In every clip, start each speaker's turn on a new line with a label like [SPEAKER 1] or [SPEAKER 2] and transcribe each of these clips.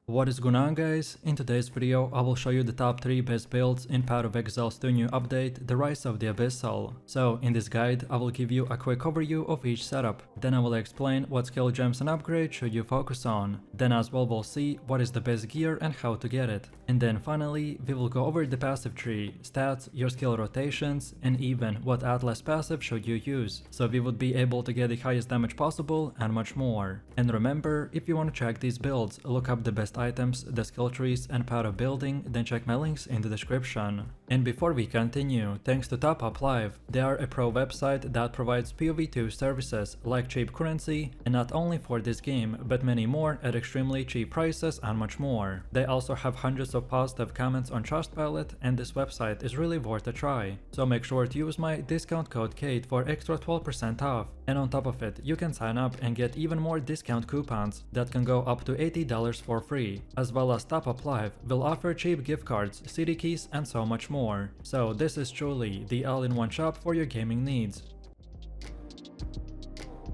[SPEAKER 1] What is going on, guys? In today's video I will show you the top 3 best builds in part of Exile's 2 new update, the Rise of the Abyssal. So in this guide I will give you a quick overview of each setup, then I will explain what skill gems and upgrades should you focus on, then as well we'll see what is the best gear and how to get it, and then finally we will go over the passive tree, stats, your skill rotations, and even what Atlas passive should you use, so we would be able to get the highest damage possible and much more. And remember, if you want to check these builds, look up the best items, the skill trees and part of building, then check my links in the description. And before we continue, thanks to Top Up Live, they are a pro website that provides POE2 services like cheap currency, and not only for this game, but many more at extremely cheap prices and much more. They also have hundreds of positive comments on Trustpilot, and this website is really worth a try. So make sure to use my discount code KATE for extra 12% off. And on top of it, you can sign up and get even more discount coupons that can go up to $80 for free, as well as Top Up Live will offer cheap gift cards, CD keys and so much more. So this is truly the all-in-one shop for your gaming needs.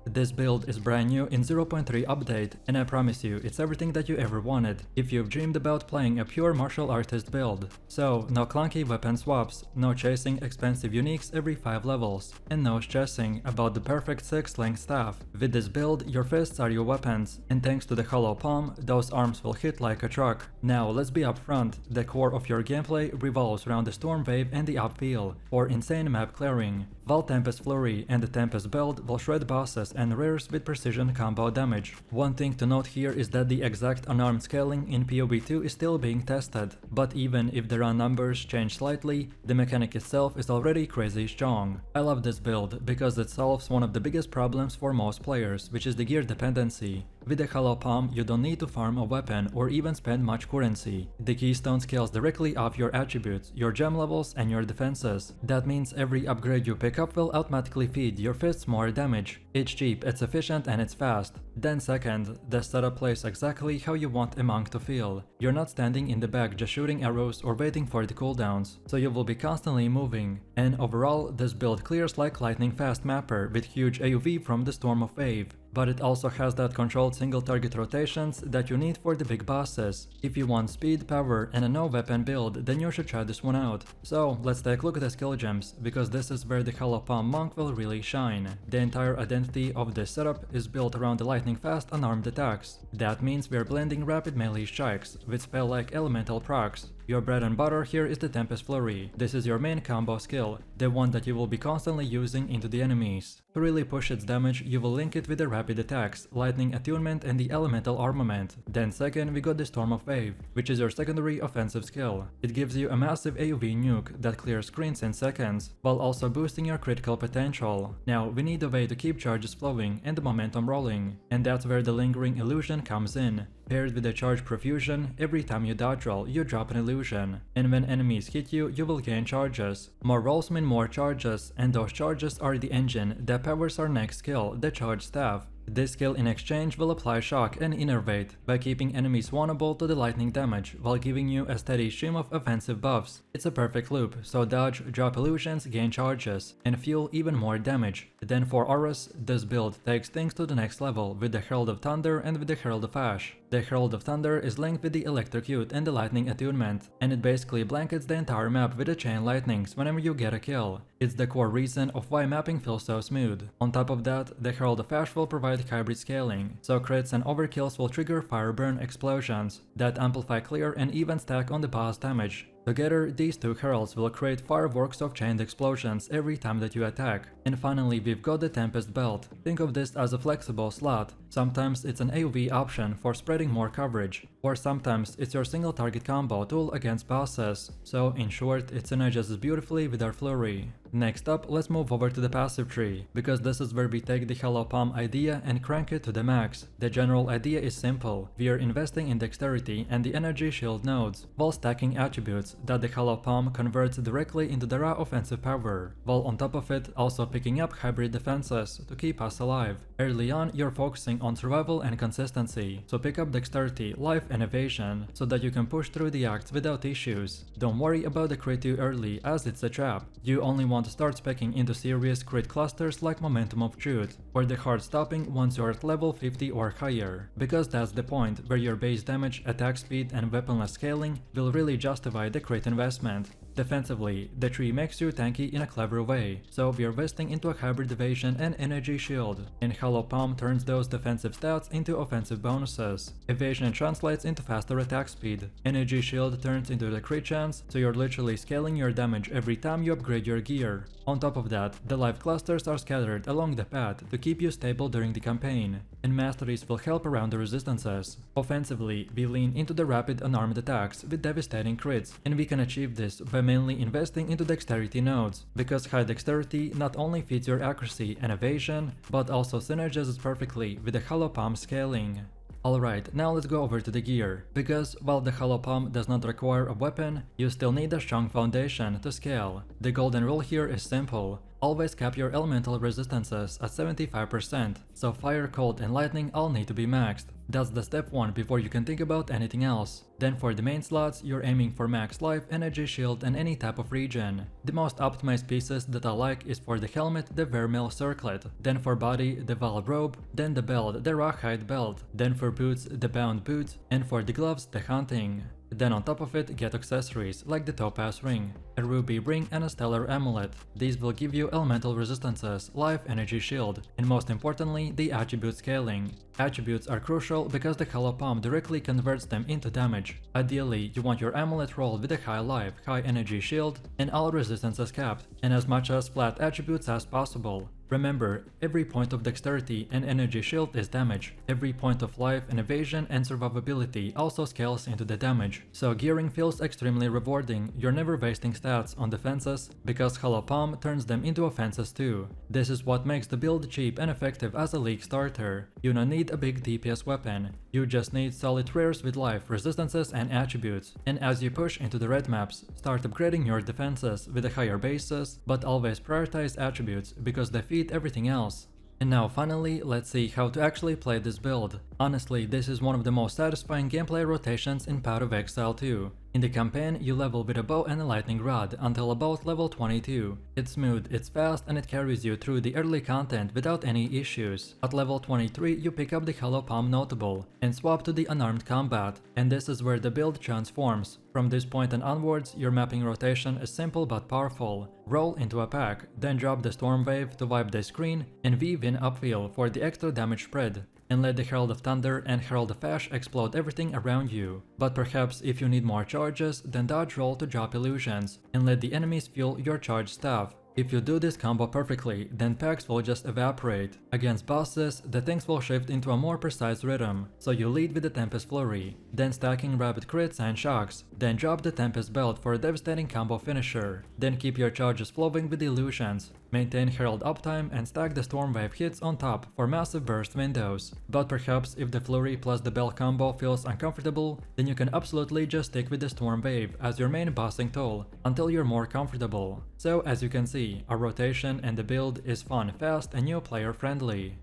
[SPEAKER 1] This build is brand new in 0.3 update, and I promise you it's everything that you ever wanted if you've dreamed about playing a pure martial artist build. So no clunky weapon swaps, no chasing expensive uniques every 5 levels, and no stressing about the perfect 6-length staff. With this build, your fists are your weapons, and thanks to the hollow palm, those arms will hit like a truck. Now let's be upfront, the core of your gameplay revolves around the Storm Wave and the Upheal for insane map clearing, while Tempest Flurry and the Tempest build will shred bosses and rares with precision combo damage. One thing to note here is that the exact unarmed scaling in POE2 is still being tested, but even if the run numbers change slightly, the mechanic itself is already crazy strong. I love this build because it solves one of the biggest problems for most players, which is the gear dependency. With the hollow palm, you don't need to farm a weapon or even spend much currency. The keystone scales directly off your attributes, your gem levels and your defenses. That means every upgrade you pick up will automatically feed your fists more damage. It's cheap, it's efficient and it's fast. Then second, the setup plays exactly how you want a monk to feel. You're not standing in the back just shooting arrows or waiting for the cooldowns, so you will be constantly moving. And overall, this build clears like lightning fast mapper with huge AoV from the Storm of Wave. But it also has that controlled single target rotations that you need for the big bosses. If you want speed, power and a no weapon build, then you should try this one out. So let's take a look at the skill gems, because this is where the hollow palm monk will really shine. The entire identity of this setup is built around the lightning fast unarmed attacks. That means we are blending rapid melee strikes with spell like elemental procs. Your bread and butter here is the Tempest Flurry. This is your main combo skill, the one that you will be constantly using into the enemies. To really push its damage, you will link it with the rapid attacks, lightning attunement and the elemental armament. Then second we got the Storm of Wave, which is your secondary offensive skill. It gives you a massive AoV nuke that clears screens in seconds, while also boosting your critical potential. Now we need a way to keep charges flowing and the momentum rolling, and that's where the lingering illusion comes in. Paired with the charge profusion, every time you dodge roll, you drop an illusion, and when enemies hit you, you will gain charges. More rolls mean more charges, and those charges are the engine that powers our next skill, the Charge Staff. This skill in exchange will apply shock and innervate by keeping enemies vulnerable to the lightning damage while giving you a steady stream of offensive buffs. It's a perfect loop, so dodge, drop illusions, gain charges, and fuel even more damage. Then for auras, this build takes things to the next level with the Herald of Thunder and with the Herald of Ash. The Herald of Thunder is linked with the Electrocute and the Lightning attunement, and it basically blankets the entire map with the chain lightnings whenever you get a kill. It's the core reason of why mapping feels so smooth. On top of that, the Herald of Ash will provide hybrid scaling, so crits and overkills will trigger fire burn explosions that amplify clear and even stack on the boss damage. Together, these two heralds will create fireworks of chained explosions every time that you attack. And finally, we've got the Tempest Belt. Think of this as a flexible slot. Sometimes it's an AoV option for spreading more coverage, or sometimes it's your single target combo tool against bosses. So in short, it synergizes beautifully with our Flurry. Next up, let's move over to the passive tree, because this is where we take the hollow palm idea and crank it to the max. The general idea is simple. We are investing in dexterity and the energy shield nodes, while stacking attributes boots that the Hollow Palm converts directly into the raw offensive power, while on top of it also picking up hybrid defenses to keep us alive. Early on you're focusing on survival and consistency, so pick up dexterity, life and evasion so that you can push through the acts without issues. Don't worry about the crit too early as it's a trap. You only want to start speccing into serious crit clusters like Momentum of Truth, or the hard stopping once you're at level 50 or higher, because that's the point where your base damage, attack speed and weaponless scaling will really justify the crit investment. Defensively, the tree makes you tanky in a clever way, so we're investing into a hybrid evasion and energy shield, and Hollow Palm turns those defensive stats into offensive bonuses. Evasion translates into faster attack speed. Energy shield turns into the crit chance, so you're literally scaling your damage every time you upgrade your gear. On top of that, the life clusters are scattered along the path to keep you stable during the campaign, and masteries will help around the resistances. Offensively, we lean into the rapid unarmed attacks with devastating crits, and we can achieve this by mainly investing into dexterity nodes, because high dexterity not only feeds your accuracy and evasion, but also synergizes perfectly with the Hollow Palm scaling. Alright, now let's go over to the gear, because while the Hollow Palm does not require a weapon, you still need a strong foundation to scale. The golden rule here is simple. Always cap your elemental resistances at 75%, so fire, cold and lightning all need to be maxed. That's the step 1 before you can think about anything else. Then for the main slots, you're aiming for max life, energy shield and any type of regen. The most optimized pieces that I like is for the helmet, the Vermeil circlet, then for body, the Val robe, then the belt, the Rawhide belt, then for boots, the bound boots, and for the gloves, the hunting. Then on top of it, get accessories like the topaz ring, a ruby ring and a stellar amulet. These will give you elemental resistances, life, energy shield, and most importantly, the attribute scaling. Attributes are crucial because the Hollow Palm directly converts them into damage. Ideally, you want your amulet rolled with a high life, high energy shield, and all resistances capped, and as much as flat attributes as possible. Remember, every point of dexterity and energy shield is damage. Every point of life and evasion and survivability also scales into the damage. So gearing feels extremely rewarding. You're never wasting stats on defenses, because Hollow Palm turns them into offenses too. This is what makes the build cheap and effective as a league starter. You don't need a big DPS weapon. You just need solid rares with life, resistances and attributes. And as you push into the red maps, start upgrading your defenses with a higher bases, but always prioritize attributes because they feed everything else. And now finally, let's see how to actually play this build. Honestly, this is one of the most satisfying gameplay rotations in Path of Exile 2. In the campaign, you level with a bow and a lightning rod until about level 22. It's smooth, it's fast, and it carries you through the early content without any issues. At level 23, you pick up the Hollow Palm notable and swap to the unarmed combat, and this is where the build transforms. From this point and onwards, your mapping rotation is simple but powerful. Roll into a pack, then drop the Storm Wave to wipe the screen, and weave in upfill for the extra damage spread. And let the Herald of Thunder and Herald of Ash explode everything around you. But perhaps if you need more charges, then dodge roll to drop illusions, and let the enemies fuel your charge staff. If you do this combo perfectly, then packs will just evaporate. Against bosses, the things will shift into a more precise rhythm, so you lead with the Tempest Flurry, then stacking rapid crits and shocks, then drop the Tempest Belt for a devastating combo finisher, then keep your charges flowing with illusions, maintain Herald uptime and stack the Stormwave hits on top for massive burst windows. But perhaps if the Flurry plus the Bell combo feels uncomfortable, then you can absolutely just stick with the Stormwave as your main bossing tool until you're more comfortable. So as you can see, our rotation and the build is fun, fast and new player friendly.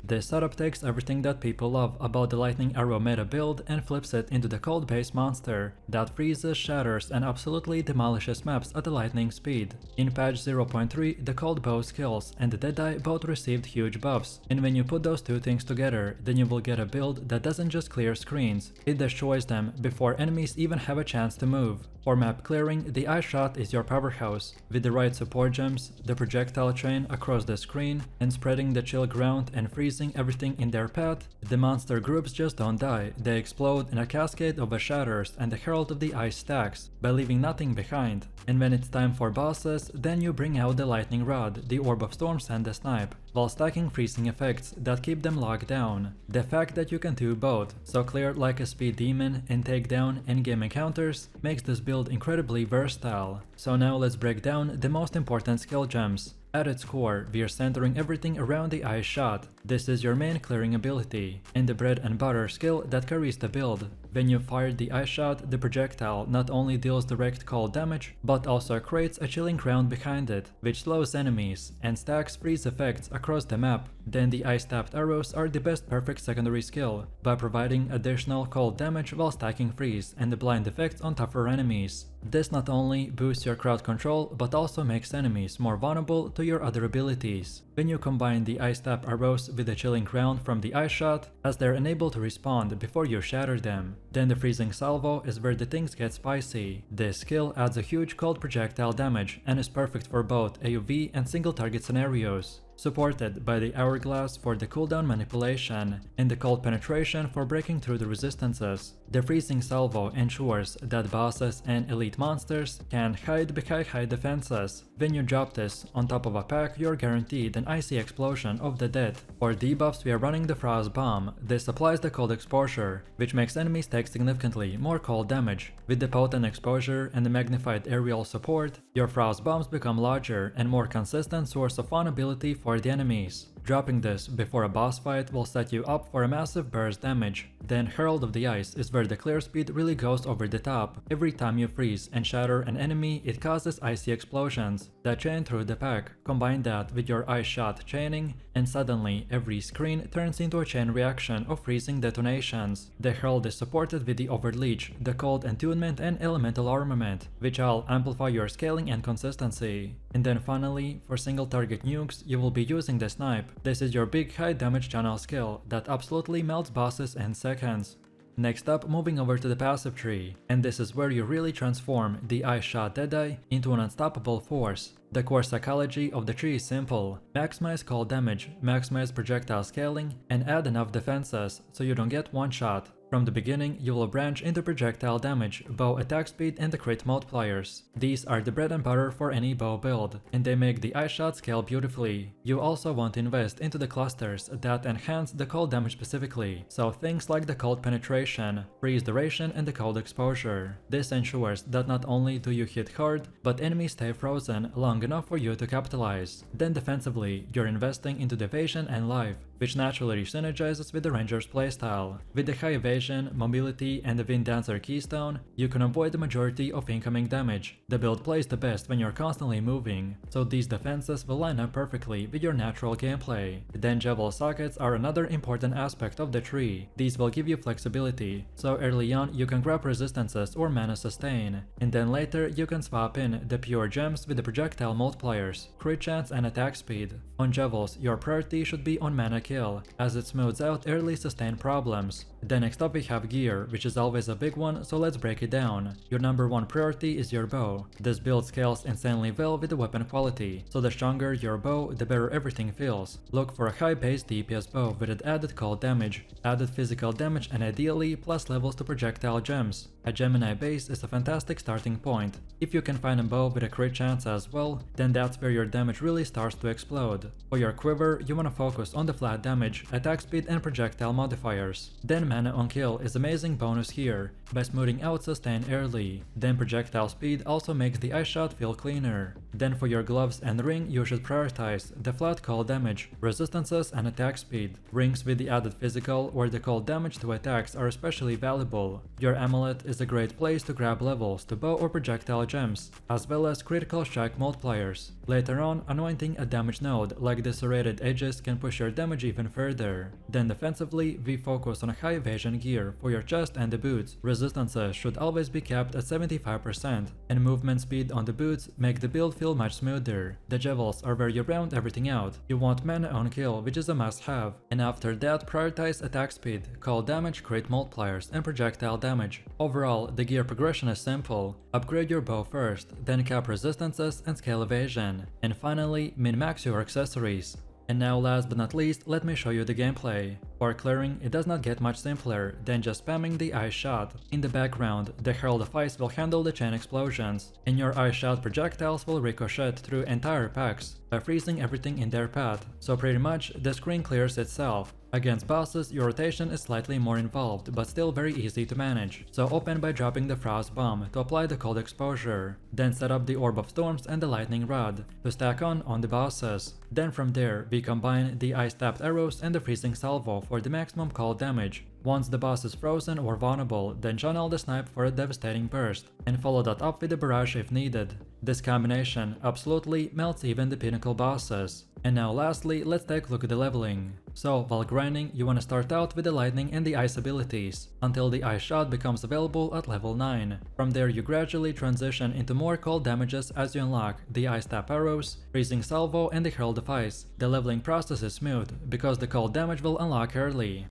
[SPEAKER 1] This setup takes everything that people love about the Lightning Arrow meta build and flips it into the cold base monster that freezes, shatters and absolutely demolishes maps at the lightning speed. In patch 0.3, the cold bow skills and the Deadeye both received huge buffs, and when you put those two things together, then you will get a build that doesn't just clear screens, it destroys them before enemies even have a chance to move. For map clearing, the Ice Shot is your powerhouse. With the right support gems, the projectile train across the screen, and spreading the chill ground and freezing everything in their path, the monster groups just don't die, they explode in a cascade of shatters and the Herald of the Ice stacks, by leaving nothing behind. And when it's time for bosses, then you bring out the Lightning Rod, the Orb of Storms and the Snipe, while stacking freezing effects that keep them locked down. The fact that you can do both, so clear like a speed demon and take down endgame encounters, makes this build incredibly versatile. So now let's break down the most important skill gems. At its core, we are centering everything around the ice shot. This is your main clearing ability, and the bread and butter skill that carries the build. When you fire the ice shot, the projectile not only deals direct cold damage, but also creates a chilling ground behind it, which slows enemies and stacks freeze effects across the map. Then the ice-tapped arrows are the best perfect secondary skill, by providing additional cold damage while stacking freeze and the blind effects on tougher enemies. This not only boosts your crowd control, but also makes enemies more vulnerable to your other abilities. When you combine the ice tap arrows with the chilling ground from the ice shot, as they're unable to respond before you shatter them, then the freezing salvo is where the things get spicy. This skill adds a huge cold projectile damage and is perfect for both AoV and single target scenarios. Supported by the hourglass for the cooldown manipulation and the cold penetration for breaking through the resistances. The freezing salvo ensures that bosses and elite monsters can hide behind high defenses. When you drop this on top of a pack, you're guaranteed an icy explosion of the dead. For debuffs, we are running the Frost Bomb. This applies the cold exposure, which makes enemies take significantly more cold damage. With the potent exposure and the magnified aerial support, your Frost Bombs become larger and more consistent source of vulnerability for the enemies. Dropping this before a boss fight will set you up for a massive burst damage. Then Herald of the Ice is where the clear speed really goes over the top. Every time you freeze and shatter an enemy, it causes icy explosions that chain through the pack. Combine that with your ice shot chaining, and suddenly every screen turns into a chain reaction of freezing detonations. The Herald is supported with the Overleech, the Cold Attunement and Elemental Armament, which all amplify your scaling and consistency. And then finally, for single target nukes, you will be using the Snipe. This is your big high damage channel skill that absolutely melts bosses in seconds. Next up, moving over to the passive tree, and this is where you really transform the ice shot Deadeye into an unstoppable force. The core psychology of the tree is simple: maximize cold damage, maximize projectile scaling, and add enough defenses so you don't get one shot. From the beginning, you will branch into projectile damage, bow attack speed, and the crit multipliers. These are the bread and butter for any bow build, and they make the ice shot scale beautifully. You also want to invest into the clusters that enhance the cold damage specifically, so things like the cold penetration, freeze duration, and the cold exposure. This ensures that not only do you hit hard, but enemies stay frozen long enough for you to capitalize. Then defensively, you're investing into the evasion and life, which naturally synergizes with the ranger's playstyle. With the high evasion, mobility, and the Wind Dancer keystone, you can avoid the majority of incoming damage. The build plays the best when you're constantly moving, so these defenses will line up perfectly with your natural gameplay. Then Javel sockets are another important aspect of the tree. These will give you flexibility, so early on you can grab resistances or mana sustain, and then later you can swap in the pure gems with the projectile multipliers, crit chance, and attack speed. On Javels, your priority should be on mana kill, as it smooths out early sustain problems. Then next up we have gear, which is always a big one, so let's break it down. Your number one priority is your bow. This build scales insanely well with the weapon quality, so the stronger your bow, the better everything feels. Look for a high base DPS bow with added cold damage, added physical damage, and ideally plus levels to projectile gems. A Gemini base is a fantastic starting point. If you can find a bow with a crit chance as well, then that's where your damage really starts to explode. For your quiver, you want to focus on the flat damage, attack speed, and projectile modifiers. Then mana on kill is amazing bonus here, by smoothing out sustain early. Then projectile speed also makes the ice shot feel cleaner. Then for your gloves and ring, you should prioritize the flat cold damage, resistances, and attack speed. Rings with the added physical or the cold damage to attacks are especially valuable. Your amulet is a great place to grab levels to bow or projectile gems, as well as critical strike multipliers. Later on, anointing a damage node like the serrated edges can push your damage even further. Then defensively, we focus on high evasion gear for your chest and the boots. Resistances should always be capped at 75%, and movement speed on the boots make the build feel much smoother. The Javels are where you round everything out. You want mana on kill, which is a must-have, and after that prioritize attack speed, cold damage, crit multipliers, and projectile damage. Overall, the gear progression is simple. Upgrade your bow first, then cap resistances and scale evasion, and finally min-max your accessories. And now last but not least, let me show you the gameplay. For clearing, it does not get much simpler than just spamming the ice shot. In the background, the Herald of Ice will handle the chain explosions, and your ice shot projectiles will ricochet through entire packs by freezing everything in their path, so pretty much the screen clears itself. Against bosses, your rotation is slightly more involved, but still very easy to manage. So open by dropping the Frost Bomb to apply the cold exposure. Then set up the Orb of Storms and the Lightning Rod to stack on the bosses. Then from there, we combine the Ice-tapped arrows and the Freezing Salvo for the maximum cold damage. Once the boss is frozen or vulnerable, then channel the snipe for a devastating burst, and follow that up with a barrage if needed. This combination absolutely melts even the pinnacle bosses. And now lastly, let's take a look at the leveling. So while grinding, you want to start out with the lightning and the ice abilities, until the ice shot becomes available at level 9. From there you gradually transition into more cold damages as you unlock the ice tap arrows, freezing salvo and the herald of ice. The leveling process is smooth, because the cold damage will unlock early.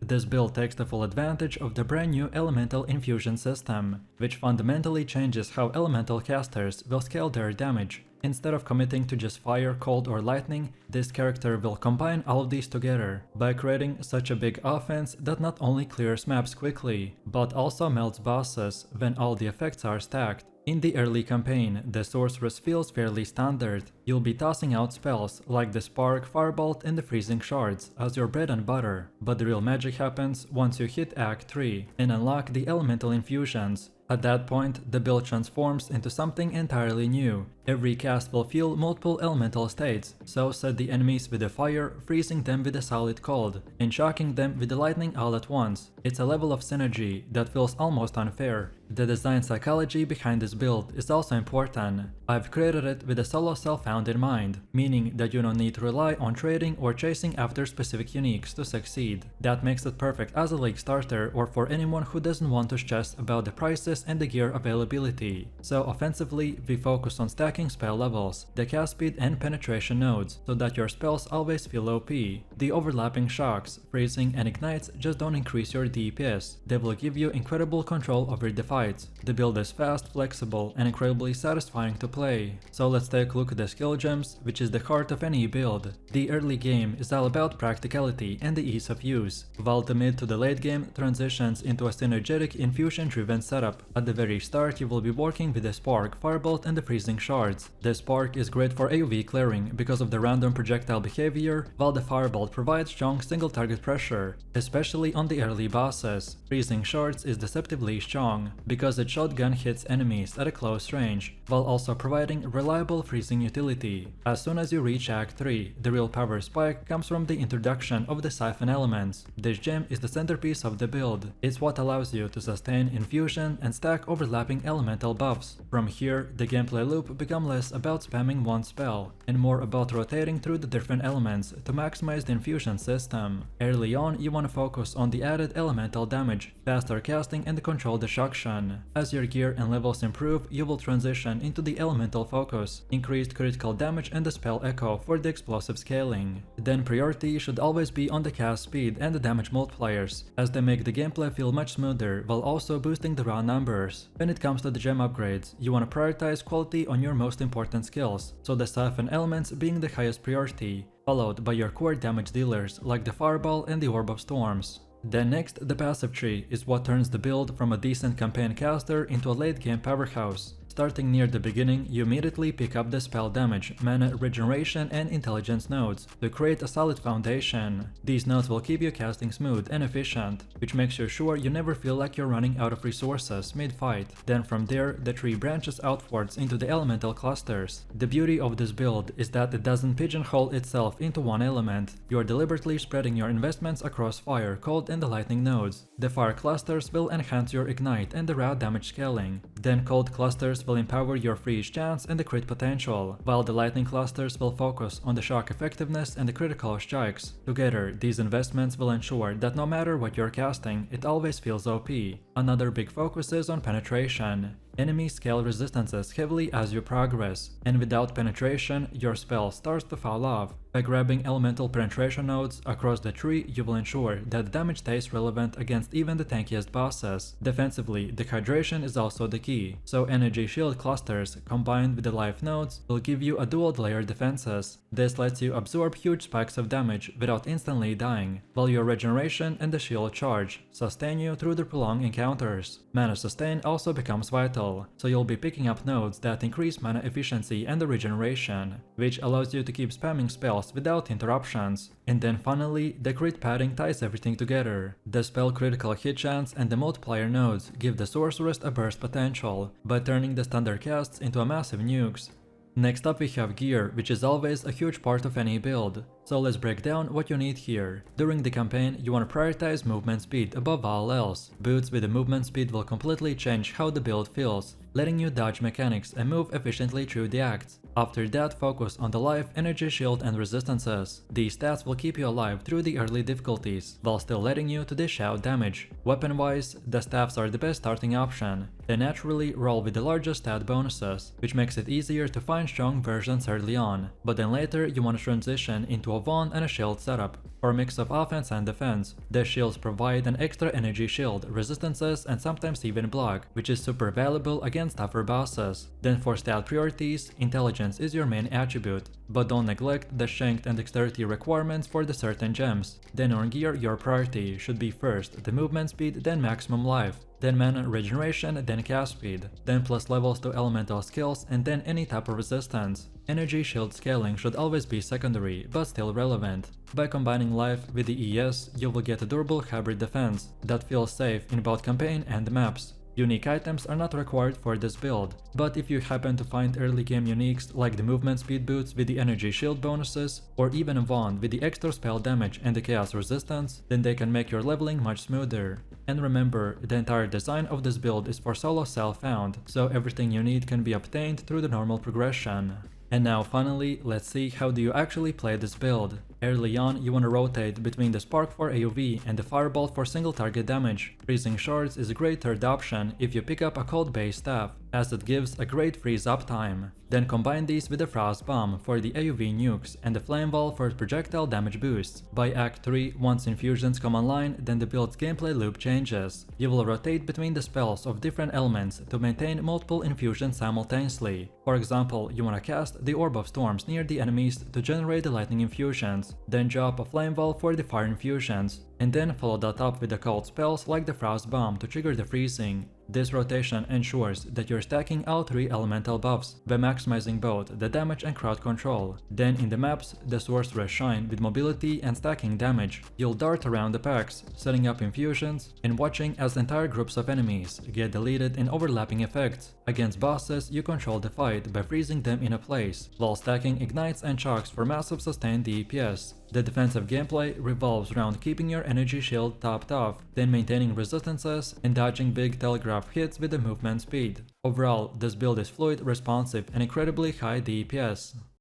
[SPEAKER 1] This build takes the full advantage of the brand new elemental infusion system, which fundamentally changes how elemental casters will scale their damage. Instead of committing to just fire, cold or lightning, this character will combine all of these together by creating such a big offense that not only clears maps quickly, but also melts bosses when all the effects are stacked. In the early campaign, the sorceress feels fairly standard. You'll be tossing out spells like the Spark, Firebolt and the Freezing Shards as your bread and butter, but the real magic happens once you hit Act 3 and unlock the elemental infusions. At that point, the build transforms into something entirely new. Every cast will feel multiple elemental states, so set the enemies with the fire, freezing them with a solid cold, and shocking them with the lightning all at once. It's a level of synergy that feels almost unfair. The design psychology behind this build is also important. I've created it with a solo self-found in mind, meaning that you don't need to rely on trading or chasing after specific uniques to succeed. That makes it perfect as a league starter or for anyone who doesn't want to stress about the prices and the gear availability. So offensively, we focus on stacking spell levels, the cast speed and penetration nodes, so that your spells always feel OP. The overlapping shocks, freezing and ignites just don't increase your DPS, they will give you incredible control over the fights. The build is fast, flexible and incredibly satisfying to play. So let's take a look at the skill gems, which is the heart of any build. The early game is all about practicality and the ease of use, while the mid to the late game transitions into a synergetic infusion driven setup. At the very start you will be working with the Spark, Firebolt and the Freezing Shards. The Spark is great for AoE clearing because of the random projectile behavior, while the Firebolt provides strong single target pressure, especially on the early bosses. Freezing Shards is deceptively strong, because it shotgun hits enemies at a close range, while also providing reliable freezing utility. As soon as you reach Act 3, the real power spike comes from the introduction of the Siphon elements. This gem is the centerpiece of the build. It's what allows you to sustain infusion and stack overlapping elemental buffs. From here, the gameplay loop becomes less about spamming one spell, and more about rotating through the different elements to maximize the infusion system. Early on, you want to focus on the added elemental damage, faster casting and controlled destruction. As your gear and levels improve, you will transition into the elemental focus, increased critical damage and the spell echo for the explosive scaling. Then priority should always be on the cast speed and the damage multipliers, as they make the gameplay feel much smoother while also boosting the raw numbers. When it comes to the gem upgrades, you want to prioritize quality on your most important skills, so the Siphon elements being the highest priority, followed by your core damage dealers like the Fireball and the Orb of Storms. Then next, the passive tree is what turns the build from a decent campaign caster into a late game powerhouse. Starting near the beginning, you immediately pick up the spell damage, mana, regeneration and intelligence nodes to create a solid foundation. These nodes will keep your casting smooth and efficient, which makes you sure you never feel like you're running out of resources mid-fight. Then from there, the tree branches outwards into the elemental clusters. The beauty of this build is that it doesn't pigeonhole itself into one element. You're deliberately spreading your investments across fire, cold and the lightning nodes. The fire clusters will enhance your ignite and the raw damage scaling. Then cold clusters will empower your freeze chance and the crit potential, while the lightning clusters will focus on the shock effectiveness and the critical strikes. Together, these investments will ensure that no matter what you're casting, it always feels OP. Another big focus is on penetration. Enemies scale resistances heavily as you progress, and without penetration, your spell starts to fall off. By grabbing elemental penetration nodes across the tree, you will ensure that the damage stays relevant against even the tankiest bosses. Defensively, the hydration is also the key, so energy shield clusters combined with the life nodes will give you a dual layer defenses. This lets you absorb huge spikes of damage without instantly dying, while your regeneration and the shield charge sustain you through the prolonged encounters. Mana sustain also becomes vital, critical, so you'll be picking up nodes that increase mana efficiency and the regeneration, which allows you to keep spamming spells without interruptions. And then finally, the crit padding ties everything together. The spell critical hit chance and the multiplier nodes give the sorceress a burst potential, by turning the standard casts into a massive nukes. Next up we have gear, which is always a huge part of any build. So let's break down what you need here. During the campaign, you want to prioritize movement speed above all else. Boots with the movement speed will completely change how the build feels, letting you dodge mechanics and move efficiently through the acts. After that, focus on the life, energy, shield and resistances. These stats will keep you alive through the early difficulties, while still letting you to dish out damage. Weapon-wise, the staffs are the best starting option. They naturally roll with the largest stat bonuses, which makes it easier to find strong versions early on, but then later you want to transition into a wand and a shield setup, or a mix of offense and defense. The shields provide an extra energy shield, resistances and sometimes even block, which is super valuable against tougher bosses. Then for stat priorities, intelligence is your main attribute, but don't neglect the strength and dexterity requirements for the certain gems. Then on gear, your priority should be first the movement speed, then maximum life, then mana regeneration, then cast speed, then plus levels to elemental skills, and then any type of resistance. Energy shield scaling should always be secondary, but still relevant. By combining life with the ES, you will get a durable hybrid defense that feels safe in both campaign and maps. Unique items are not required for this build, but if you happen to find early game uniques like the movement speed boots with the energy shield bonuses, or even a wand with the extra spell damage and the chaos resistance, then they can make your leveling much smoother. And remember, the entire design of this build is for solo self-found, so everything you need can be obtained through the normal progression. And now finally, let's see how do you actually play this build. Early on, you want to rotate between the Spark for AoV and the Firebolt for single target damage. Freezing Shards is a great third option if you pick up a cold base staff, as it gives a great freeze up time. Then combine these with the Frost Bomb for the AoV nukes and the Flame Wall for projectile damage boosts. By Act 3, once infusions come online, then the build's gameplay loop changes. You will rotate between the spells of different elements to maintain multiple infusions simultaneously. For example, you want to cast the Orb of Storms near the enemies to generate the lightning infusions, then drop a Flame Wall for the fire infusions, and then follow that up with the cold spells like the Frost Bomb to trigger the freezing. This rotation ensures that you're stacking all three elemental buffs by maximizing both the damage and crowd control. Then in the maps, the sorceress shine with mobility and stacking damage. You'll dart around the packs, setting up infusions, and watching as entire groups of enemies get deleted in overlapping effects. Against bosses, you control the fight by freezing them in a place, while stacking ignites and shocks for massive sustained DPS. The defensive gameplay revolves around keeping your energy shield topped off, then maintaining resistances and dodging big telegraph hits with the movement speed. Overall, this build is fluid, responsive, and incredibly high DPS.